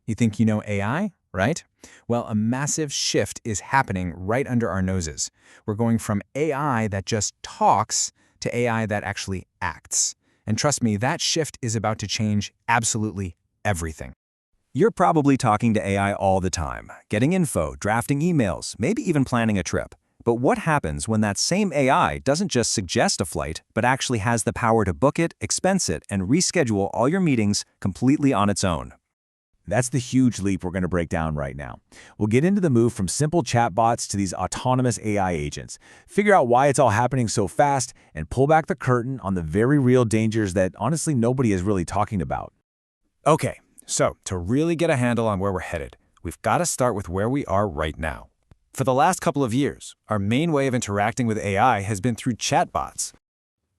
You think you know AI, right? Well, a massive shift is happening right under our noses. We're going from AI that just talks to AI that actually acts. And trust me, that shift is about to change absolutely everything. You're probably talking to AI all the time, getting info, drafting emails, maybe even planning a trip. But what happens when that same AI doesn't just suggest a flight, but actually has the power to book it, expense it, and reschedule all your meetings completely on its own? That's the huge leap we're going to break down right now. We'll get into the move from simple chatbots to these autonomous AI agents, figure out why it's all happening so fast, and pull back the curtain on the very real dangers that honestly nobody is really talking about. Okay, so to really get a handle on where we're headed, we've got to start with where we are right now. For the last couple of years, our main way of interacting with AI has been through chatbots.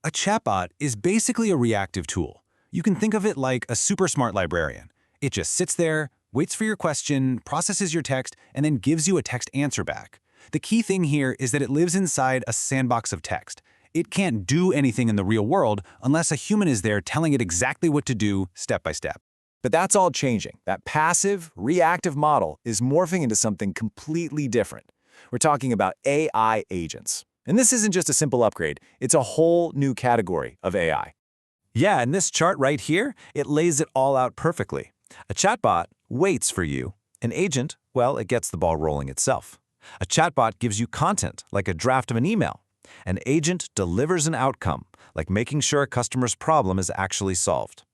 A chatbot is basically a reactive tool. You can think of it like a super smart librarian. It just sits there, waits for your question, processes your text, and then gives you a text answer back. The key thing here is that it lives inside a sandbox of text. It can't do anything in the real world unless a human is there telling it exactly what to do step by step. But that's all changing. That passive, reactive model is morphing into something completely different. We're talking about AI agents. And this isn't just a simple upgrade, it's a whole new category of AI. Yeah, and this chart right here, it lays it all out perfectly. A chatbot waits for you. An agent, well, it gets the ball rolling itself. A chatbot gives you content, like a draft of an email. An agent delivers an outcome, like making sure a customer's problem is actually solved.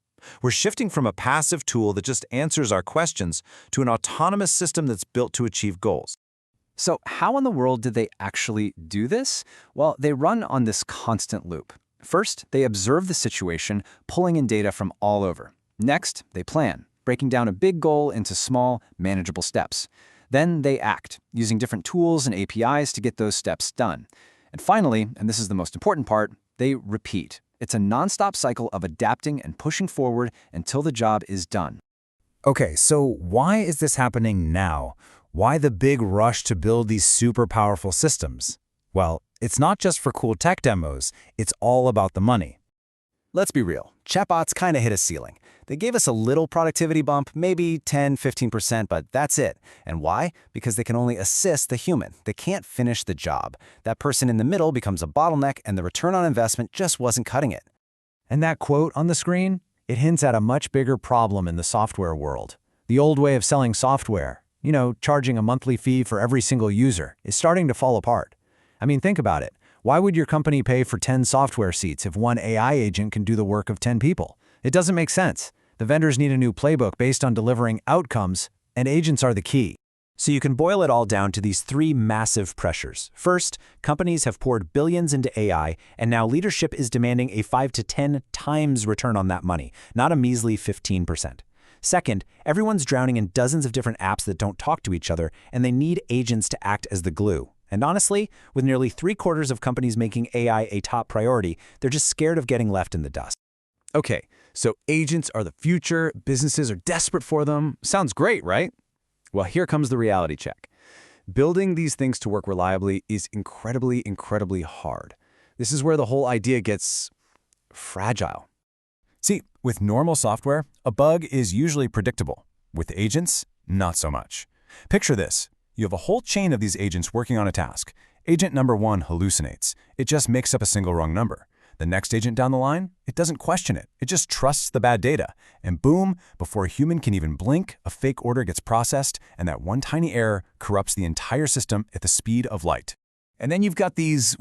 We're shifting from a passive tool that just answers our questions to an autonomous system that's built to achieve goals. So how in the world did they actually do this? Well, they run on this constant loop. First, they observe the situation, pulling in data from all over. Next, they plan, breaking down a big goal into small, manageable steps. Then they act, using different tools and APIs to get those steps done. And finally, and this is the most important part, they repeat. It's a nonstop cycle of adapting and pushing forward until the job is done. Okay, so why is this happening now? Why the big rush to build these super powerful systems? Well, it's not just for cool tech demos, it's all about the money. Let's be real, chatbots kind of hit a ceiling. They gave us a little productivity bump, maybe 10–15%, but that's it. And why? Because they can only assist the human. They can't finish the job. That person in the middle becomes a bottleneck, and the return on investment just wasn't cutting it. And that quote on the screen, it hints at a much bigger problem in the software world. The old way of selling software, charging a monthly fee for every single user, is starting to fall apart. I mean, think about it. Why would your company pay for 10 software seats if one AI agent can do the work of 10 people? It doesn't make sense. The vendors need a new playbook based on delivering outcomes, and agents are the key. So you can boil it all down to these three massive pressures. First, companies have poured billions into AI, and now leadership is demanding a 5 to 10 times return on that money, not a measly 15%. Second, everyone's drowning in dozens of different apps that don't talk to each other, and they need agents to act as the glue. And honestly, with nearly 3/4 of companies making AI a top priority, they're just scared of getting left in the dust. Okay, so agents are the future, businesses are desperate for them. Sounds great, right? Well, here comes the reality check. Building these things to work reliably is incredibly, incredibly hard. This is where the whole idea gets fragile. See, with normal software, a bug is usually predictable. With agents, not so much. Picture this. You have a whole chain of these agents working on a task. Agent number 1 hallucinates. It just makes up a single wrong number. The next agent down the line, it doesn't question it. It just trusts the bad data. And boom, before a human can even blink, a fake order gets processed, and that one tiny error corrupts the entire system at the speed of light. And then you've got these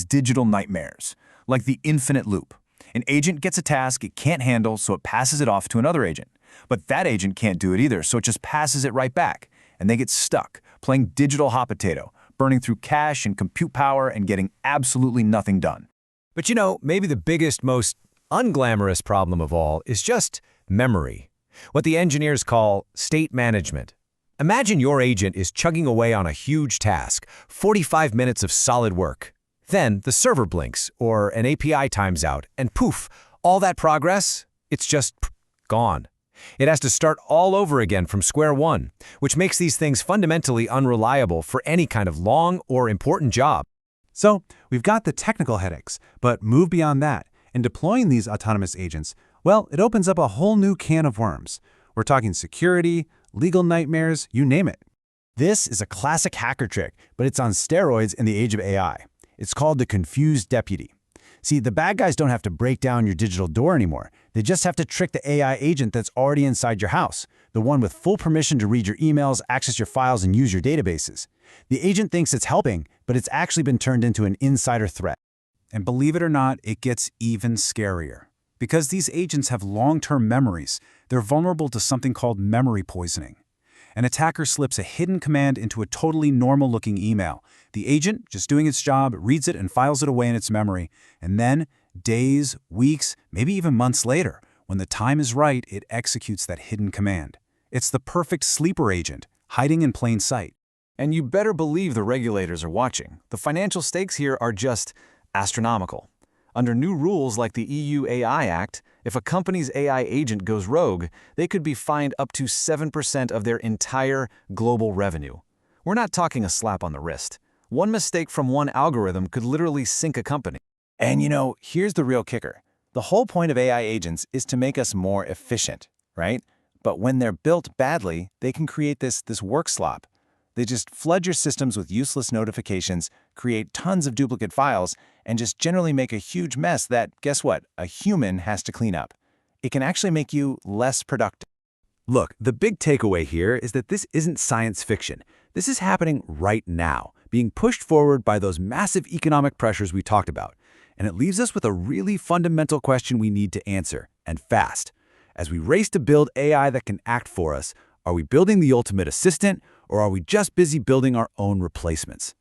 digital nightmares, like the infinite loop. An agent gets a task it can't handle, so it passes it off to another agent. But that agent can't do it either, so it just passes it right back. And they get stuck, playing digital hot potato, burning through cache and compute power and getting absolutely nothing done. But maybe the biggest, most unglamorous problem of all is just memory, what the engineers call state management. Imagine your agent is chugging away on a huge task, 45 minutes of solid work. Then the server blinks or an API times out, and poof, all that progress, it's just gone. It has to start all over again from square one, which makes these things fundamentally unreliable for any kind of long or important job. So we've got the technical headaches, but move beyond that. And deploying these autonomous agents, well, it opens up a whole new can of worms. We're talking security, legal nightmares, you name it. This is a classic hacker trick, but it's on steroids in the age of AI. It's called the confused deputy. See, the bad guys don't have to break down your digital door anymore. They just have to trick the AI agent that's already inside your house, the one with full permission to read your emails, access your files, and use your databases. The agent thinks it's helping, but it's actually been turned into an insider threat. And believe it or not, it gets even scarier. Because these agents have long-term memories, they're vulnerable to something called memory poisoning. An attacker slips a hidden command into a totally normal-looking email. The agent, just doing its job, reads it and files it away in its memory. And then, days, weeks, maybe even months later, when the time is right, it executes that hidden command. It's the perfect sleeper agent, hiding in plain sight. And you better believe the regulators are watching. The financial stakes here are just astronomical. Under new rules like the EU AI Act, if a company's AI agent goes rogue, they could be fined up to 7% of their entire global revenue. We're not talking a slap on the wrist. One mistake from one algorithm could literally sink a company. And here's the real kicker. The whole point of AI agents is to make us more efficient, right? But when they're built badly, they can create this work slop. They just flood your systems with useless notifications, create tons of duplicate files, and just generally make a huge mess that, guess what, a human has to clean up. It can actually make you less productive. Look, the big takeaway here is that this isn't science fiction. This is happening right now, being pushed forward by those massive economic pressures we talked about. And it leaves us with a really fundamental question we need to answer, and fast. As we race to build AI that can act for us, are we building the ultimate assistant, or are we just busy building our own replacements?